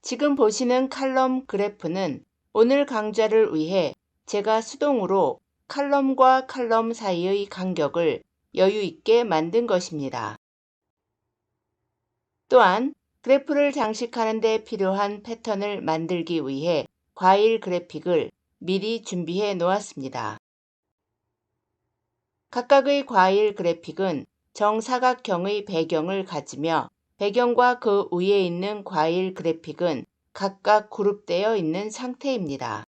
지금 보시는 칼럼 그래프는 오늘 강좌를 위해 제가 수동으로 칼럼과 칼럼 사이의 간격을 여유 있게 만든 것입니다. 또한 그래프를 장식하는 데 필요한 패턴을 만들기 위해 과일 그래픽을 미리 준비해 놓았습니다. 각각의 과일 그래픽은 정사각형의 배경을 가지며 배경과 그 위에 있는 과일 그래픽은 각각 그룹되어 있는 상태입니다.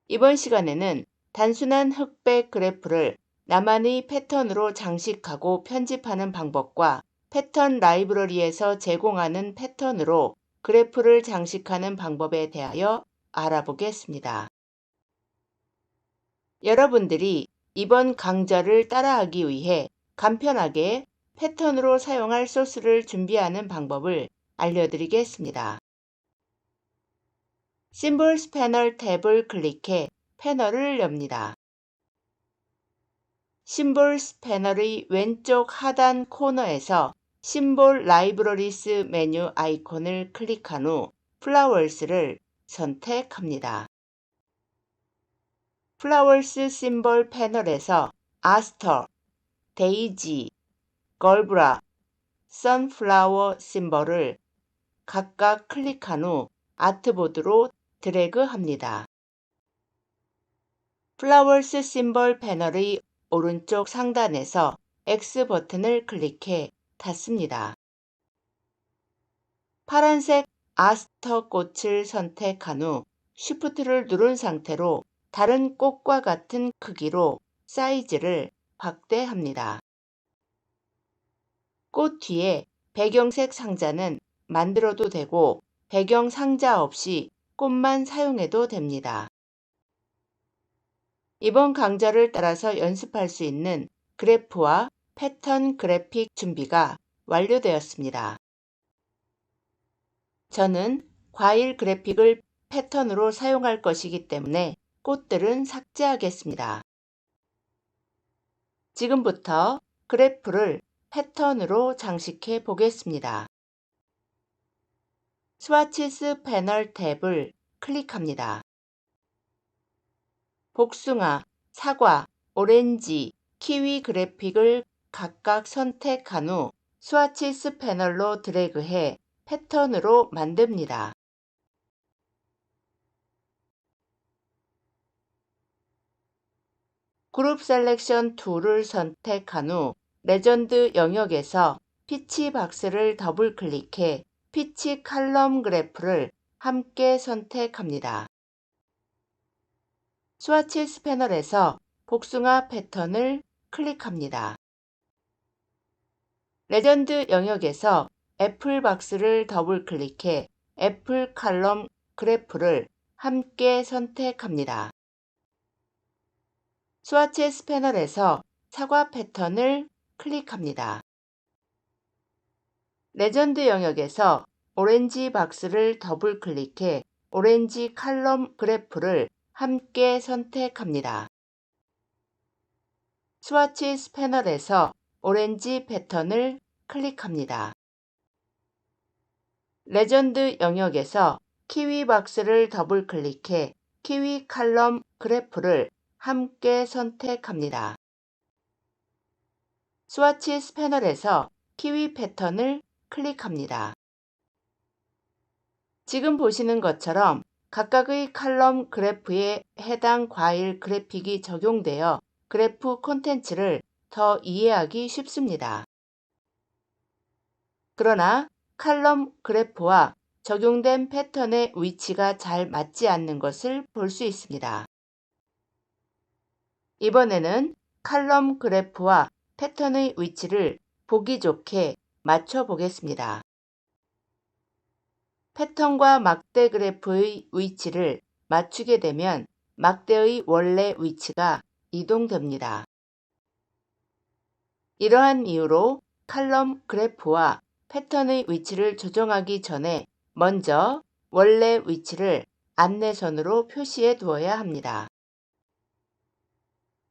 이번 시간에는 단순한 흑백 그래프를 나만의 패턴으로 장식하고 편집하는 방법과 패턴 라이브러리에서 제공하는 패턴으로 그래프를 장식하는 방법에 대하여 알아보겠습니다. 여러분들이 이번 강좌를 따라하기 위해 간편하게 패턴으로 사용할 소스를 준비하는 방법을 알려드리겠습니다. Symbols 패널 탭을 클릭해 패널을 엽니다. Symbols 패널의 왼쪽 하단 코너에서 Symbol Libraries 메뉴 아이콘을 클릭한 후 Flowers를 선택합니다. Flowers 심볼 패널에서 Aster, Daisy, Gerbera, Sunflower 심볼을 각각 클릭한 후 아트보드로 드래그합니다. Flowers 심볼 패널의 오른쪽 상단에서 X 버튼을 클릭해 닫습니다. 파란색 아스터 꽃을 선택한 후 Shift를 누른 상태로 다른 꽃과 같은 크기로 사이즈를 확대합니다. 꽃 뒤에 배경색 상자는 만들어도 되고 배경 상자 없이 꽃만 사용해도 됩니다. 이번 강좌를 따라서 연습할 수 있는 그래프와 패턴 그래픽 준비가 완료되었습니다. 저는 과일 그래픽을 패턴으로 사용할 것이기 때문에 꽃들은 삭제하겠습니다. 지금부터 그래프를 패턴으로 장식해 보겠습니다. 스와치스 패널 탭을 클릭합니다. 복숭아, 사과, 오렌지, 키위 그래픽을 각각 선택한 후 스와치스 패널로 드래그해 패턴으로 만듭니다. 그룹 셀렉션 툴을 선택한 후 레전드 영역에서 피치 박스를 더블 클릭해 피치 칼럼 그래프를 함께 선택합니다. 스와치스 패널에서 복숭아 패턴을 클릭합니다. 레전드 영역에서 애플 박스를 더블 클릭해 애플 칼럼 그래프를 함께 선택합니다. 스와치스 패널에서 사과 패턴을 클릭합니다. 레전드 영역에서 오렌지 박스를 더블 클릭해 오렌지 칼럼 그래프를 함께 선택합니다. 스와치스 패널에서 오렌지 패턴을 클릭합니다. 레전드 영역에서 키위 박스를 더블 클릭해 키위 칼럼 그래프를 함께 선택합니다. 스와치스 패널에서 키위 패턴을 클릭합니다. 지금 보시는 것처럼 각각의 칼럼 그래프에 해당 과일 그래픽이 적용되어 그래프 콘텐츠를 더 이해하기 쉽습니다. 그러나 칼럼 그래프와 적용된 패턴의 위치가 잘 맞지 않는 것을 볼 수 있습니다. 이번에는 칼럼 그래프와 패턴의 위치를 보기 좋게 맞춰 보겠습니다. 패턴과 막대 그래프의 위치를 맞추게 되면 막대의 원래 위치가 이동됩니다. 이러한 이유로 칼럼 그래프와 패턴의 위치를 조정하기 전에 먼저 원래 위치를 안내선으로 표시해 두어야 합니다.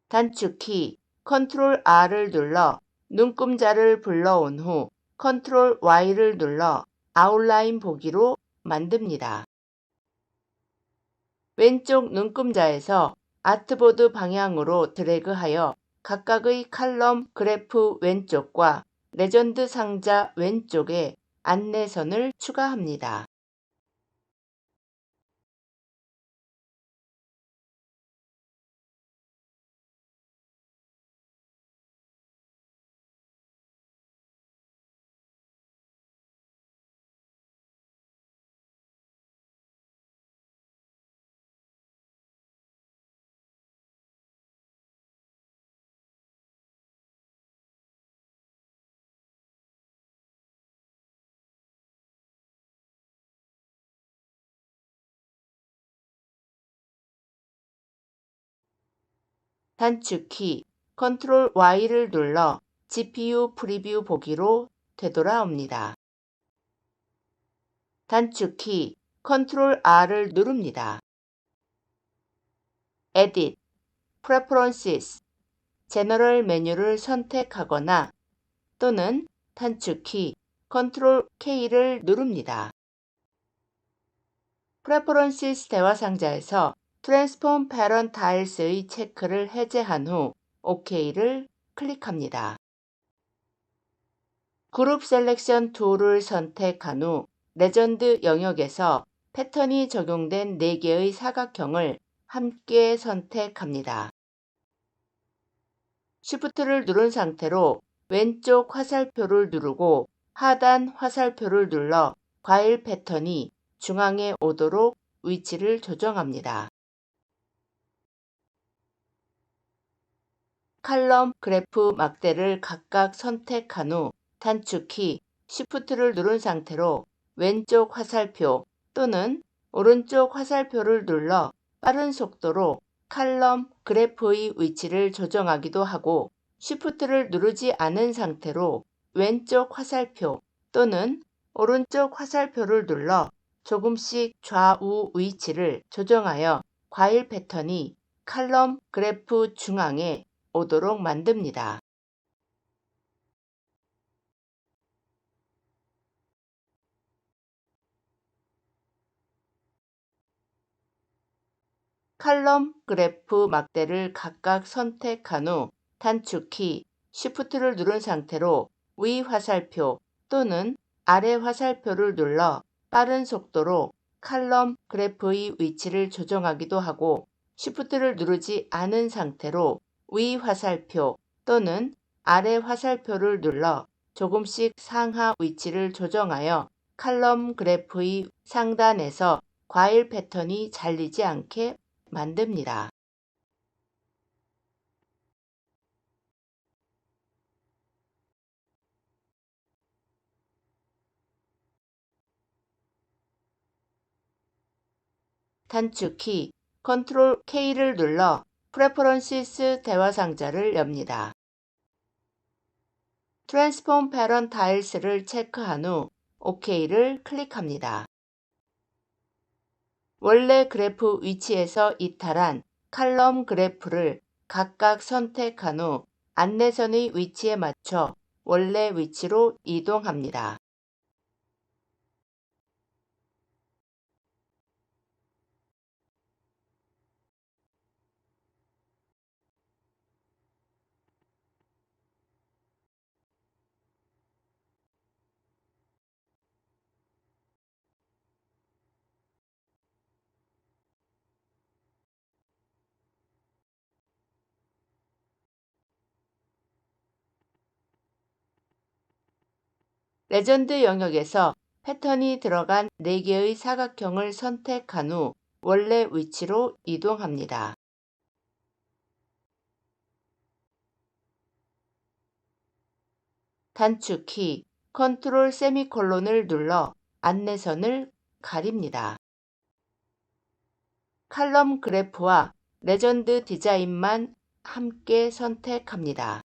단축키 Ctrl R을 눌러 눈금자를 불러온 후 Ctrl Y를 눌러 아웃라인 보기로 만듭니다. 왼쪽 눈금자에서 아트보드 방향으로 드래그하여 각각의 칼럼 그래프 왼쪽과 레전드 상자 왼쪽에 안내선을 추가합니다. 단축키 컨트롤 Y를 눌러 GPU 프리뷰 보기로 되돌아옵니다. 단축키 컨트롤 R을 누릅니다. Edit, Preferences, General 메뉴를 선택하거나 또는 단축키 컨트롤 K를 누릅니다. Preferences 대화 상자에서 Transform Parent Tiles의 체크를 해제한 후 OK를 클릭합니다. 그룹 셀렉션 툴을 선택한 후 레전드 영역에서 패턴이 적용된 4개의 사각형을 함께 선택합니다. Shift를 누른 상태로 왼쪽 화살표를 누르고 하단 화살표를 눌러 과일 패턴이 중앙에 오도록 위치를 조정합니다. 칼럼 그래프 막대를 각각 선택한 후 단축키 Shift를 누른 상태로 왼쪽 화살표 또는 오른쪽 화살표를 눌러 빠른 속도로 칼럼 그래프의 위치를 조정하기도 하고 Shift를 누르지 않은 상태로 왼쪽 화살표 또는 오른쪽 화살표를 눌러 조금씩 좌우 위치를 조정하여 과일 패턴이 칼럼 그래프 중앙에 오도록 만듭니다. 칼럼 그래프 막대를 각각 선택한 후 단축키 Shift를 누른 상태로 위 화살표 또는 아래 화살표를 눌러 빠른 속도로 칼럼 그래프의 위치를 조정하기도 하고 Shift를 누르지 않은 상태로 위 화살표 또는 아래 화살표를 눌러 조금씩 상하 위치를 조정하여 칼럼 그래프의 상단에서 과일 패턴이 잘리지 않게 만듭니다. 단축키 컨트롤 K를 눌러 Preferences 대화 상자를 엽니다. Transform Parent Tiles를 체크한 후 OK를 클릭합니다. 원래 그래프 위치에서 이탈한 칼럼 그래프를 각각 선택한 후 안내선의 위치에 맞춰 원래 위치로 이동합니다. 레전드 영역에서 패턴이 들어간 4개의 사각형을 선택한 후 원래 위치로 이동합니다. 단축키 컨트롤 세미콜론을 눌러 안내선을 가립니다. 칼럼 그래프와 레전드 디자인만 함께 선택합니다.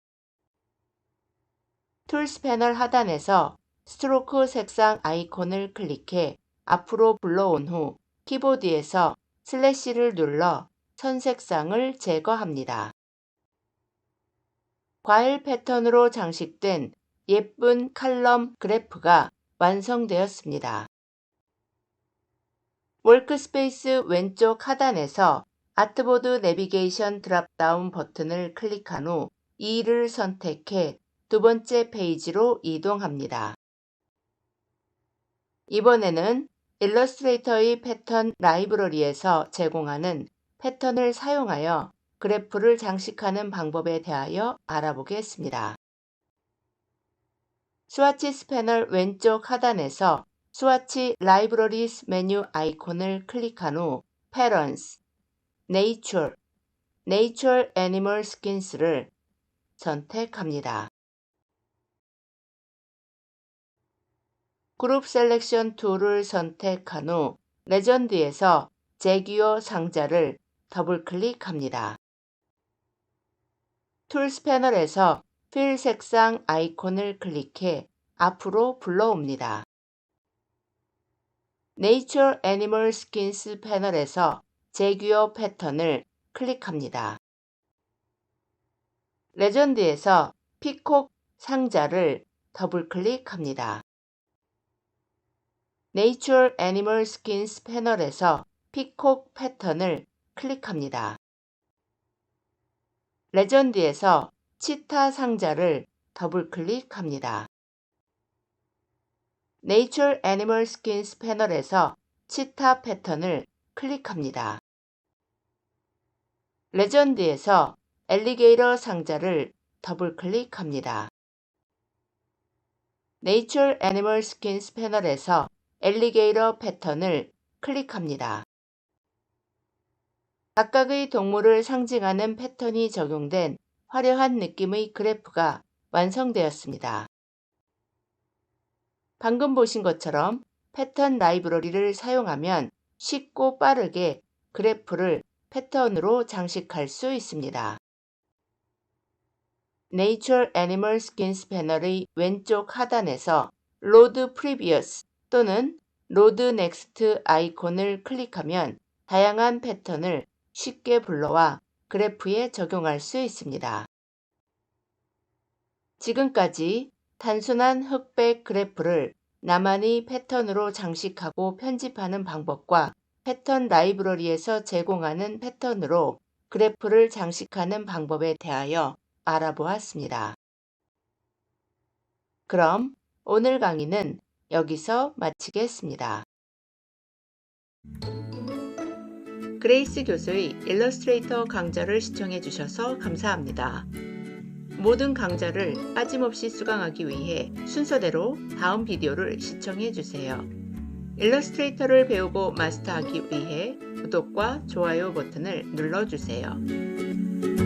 툴스 패널 하단에서 스트로크 색상 아이콘을 클릭해 앞으로 불러온 후 키보드에서 슬래시를 눌러 선 색상을 제거합니다. 과일 패턴으로 장식된 예쁜 칼럼 그래프가 완성되었습니다. 워크스페이스 왼쪽 하단에서 아트보드 내비게이션 드랍다운 버튼을 클릭한 후 2를 선택해 두 번째 페이지로 이동합니다. 이번에는 일러스트레이터의 패턴 라이브러리에서 제공하는 패턴을 사용하여 그래프를 장식하는 방법에 대하여 알아보겠습니다. 스와치스 패널 왼쪽 하단에서 스와치 라이브러리스 메뉴 아이콘을 클릭한 후 Patterns, Nature, Natural Animal Skins를 선택합니다. 그룹 셀렉션 툴을 선택한 후 레전드에서 제규어 상자를 더블 클릭합니다. 툴스 패널에서 필 색상 아이콘을 클릭해 앞으로 불러옵니다. Nature Animal Skins 패널에서 제규어 패턴을 클릭합니다. 레전드에서 피콕 상자를 더블 클릭합니다. Nature Animal Skins 패널에서 피콕 패턴을 클릭합니다. 레전드에서 치타 상자를 더블 클릭합니다. Nature Animal Skins 패널에서 치타 패턴을 클릭합니다. 레전드에서 엘리게이터 상자를 더블 클릭합니다. Nature Animal Skins 패널에서 엘리게이터 패턴을 클릭합니다. 각각의 동물을 상징하는 패턴이 적용된 화려한 느낌의 그래프가 완성되었습니다. 방금 보신 것처럼 패턴 라이브러리를 사용하면 쉽고 빠르게 그래프를 패턴으로 장식할 수 있습니다. Nature Animal Skins 패널의 왼쪽 하단에서 Load Previous 또는 Load Next 아이콘을 클릭하면 다양한 패턴을 쉽게 불러와 그래프에 적용할 수 있습니다. 지금까지 단순한 흑백 그래프를 나만의 패턴으로 장식하고 편집하는 방법과 패턴 라이브러리에서 제공하는 패턴으로 그래프를 장식하는 방법에 대하여 알아보았습니다. 그럼 오늘 강의는 여기서 마치겠습니다. 그레이스 교수의 일러스트레이터 강좌를 시청해 주셔서 감사합니다. 모든 강좌를 빠짐없이 수강하기 위해 순서대로 다음 비디오를 시청해 주세요. 일러스트레이터를 배우고 마스터하기 위해 구독과 좋아요 버튼을 눌러주세요.